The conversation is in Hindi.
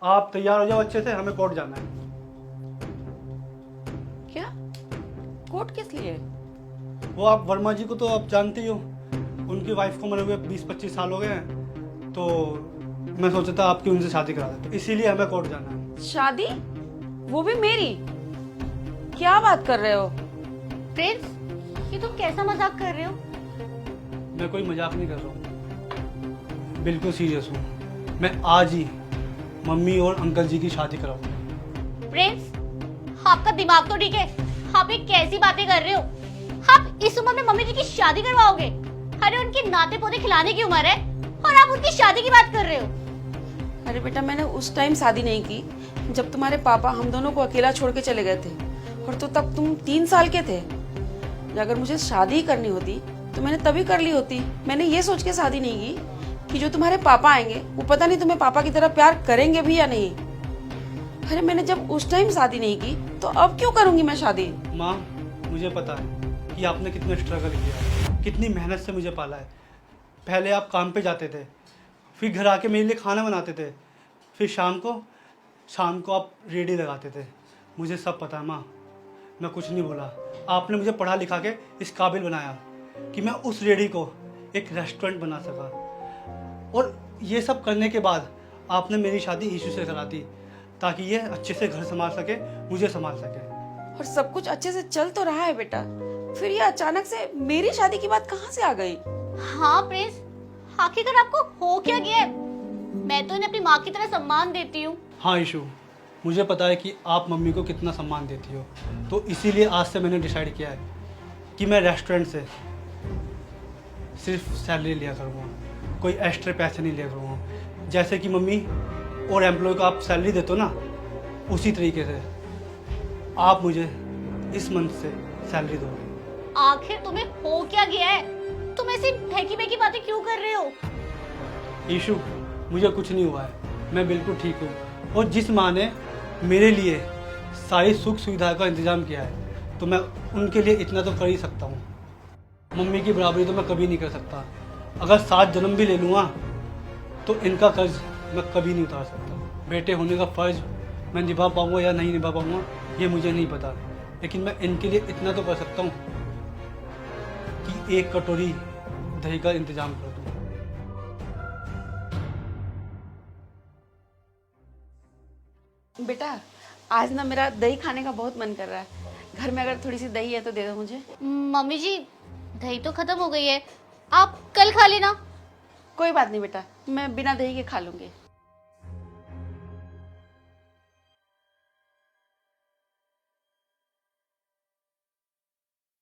आप तैयार हो जाओ अच्छे से, हमें कोर्ट जाना है। क्या? कोर्ट किस लिए? वो आप वर्मा जी को तो आप जानते ही हो, उनकी वाइफ को मरे हुए 20-25 साल हो गए हैं, तो मैं सोचा था आपकी उनसे शादी करा दें, तो इसीलिए हमें कोर्ट जाना है। शादी? वो भी मेरी? क्या बात कर रहे हो? प्रिंस, ये तुम कैसा मजाक कर रहे हो? मैं कोई मजाक नहीं कर रहा हूँ, बिल्कुल सीरियस हूँ। मैं आज ही मम्मी और अंकल जी की शादी कराऊंगा। प्रिंस, आपका दिमाग तो ठीक है? आप ये कैसी बातें कर रहे हो? आप इस उम्र में मम्मी जी की शादी करवाओगे? अरे उनके नाते पोते खिलाने की उम्र है और आप उनकी शादी की बात कर रहे हो। अरे बेटा, मैंने उस टाइम शादी नहीं की जब तुम्हारे पापा हम दोनों को अकेला छोड़ के चले गए थे, और तो तब तुम 3 साल के थे। अगर मुझे शादी करनी होती तो मैंने तभी कर ली होती। मैंने ये सोच के शादी नहीं की कि जो तुम्हारे पापा आएंगे वो पता नहीं तुम्हें पापा की तरह प्यार करेंगे भी या नहीं। अरे मैंने जब उस टाइम शादी नहीं की तो अब क्यों करूंगी मैं शादी? माँ, मुझे पता है कि आपने कितना स्ट्रगल किया, कितनी मेहनत से मुझे पाला है। पहले आप काम पे जाते थे, फिर घर आके मेरे लिए खाना बनाते थे, फिर शाम को आप रेडी लगाते थे। मुझे सब पता है माँ, मैं कुछ नहीं बोला। आपने मुझे पढ़ा लिखा के इस काबिल बनाया कि मैं उस रेडी को एक रेस्टोरेंट बना सका, और ये सब करने के बाद आपने मेरी शादी ईशू से करा दी ताकि ये अच्छे से घर संभाल सके, मुझे संभाल सके। और सब कुछ अच्छे से चल तो रहा है बेटा, फिर ये अचानक से मेरी शादी की बात कहाँ से आ गई? हाँ प्रिंस, आखिरकार आपको हो क्या गया है? मैं तो इन्हें अपनी माँ की तरह सम्मान देती हूँ। हाँ ईशू, मुझे पता है कि आप मम्मी को कितना सम्मान देती हो, तो इसीलिए आज से मैंने डिसाइड किया है कि मैं रेस्टोरेंट से सिर्फ सैलरी लिया करूँगा, कोई एक्स्ट्रा पैसे नहीं लिया करूँगा। जैसे कि मम्मी और एम्प्लॉय को आप सैलरी देते हो ना, उसी तरीके से आप मुझे इस मंथ से सैलरी दोगे। आखिर तुम्हें हो क्या गया है? तुम ऐसी ढेकी बेकी बातें क्यों कर रहे हो? ईशू, मुझे कुछ नहीं हुआ है, मैं बिल्कुल ठीक हूँ, और जिस माँ ने मेरे लिए सारी सुख सुविधाओं का इंतज़ाम किया है, तो मैं उनके लिए इतना तो कर ही सकता हूँ। मम्मी की बराबरी तो मैं कभी नहीं कर सकता। अगर 7 जन्म भी ले लूँगा तो इनका कर्ज मैं कभी नहीं उतार सकता। बेटे होने का फ़र्ज मैं निभा पाऊँगा या नहीं निभा पाऊँगा ये मुझे नहीं पता, लेकिन मैं इनके लिए इतना तो कर सकता हूँ कि 1 कटोरी दही का इंतज़ाम कर दूँ। बेटा, आज ना मेरा दही खाने का बहुत मन कर रहा है। घर में अगर थोड़ी सी दही है तो दे दो मुझे। मम्मी जी, दही तो खत्म हो गई है, आप कल खा लेना। कोई बात नहीं बेटा, मैं बिना दही के खा लूंगी।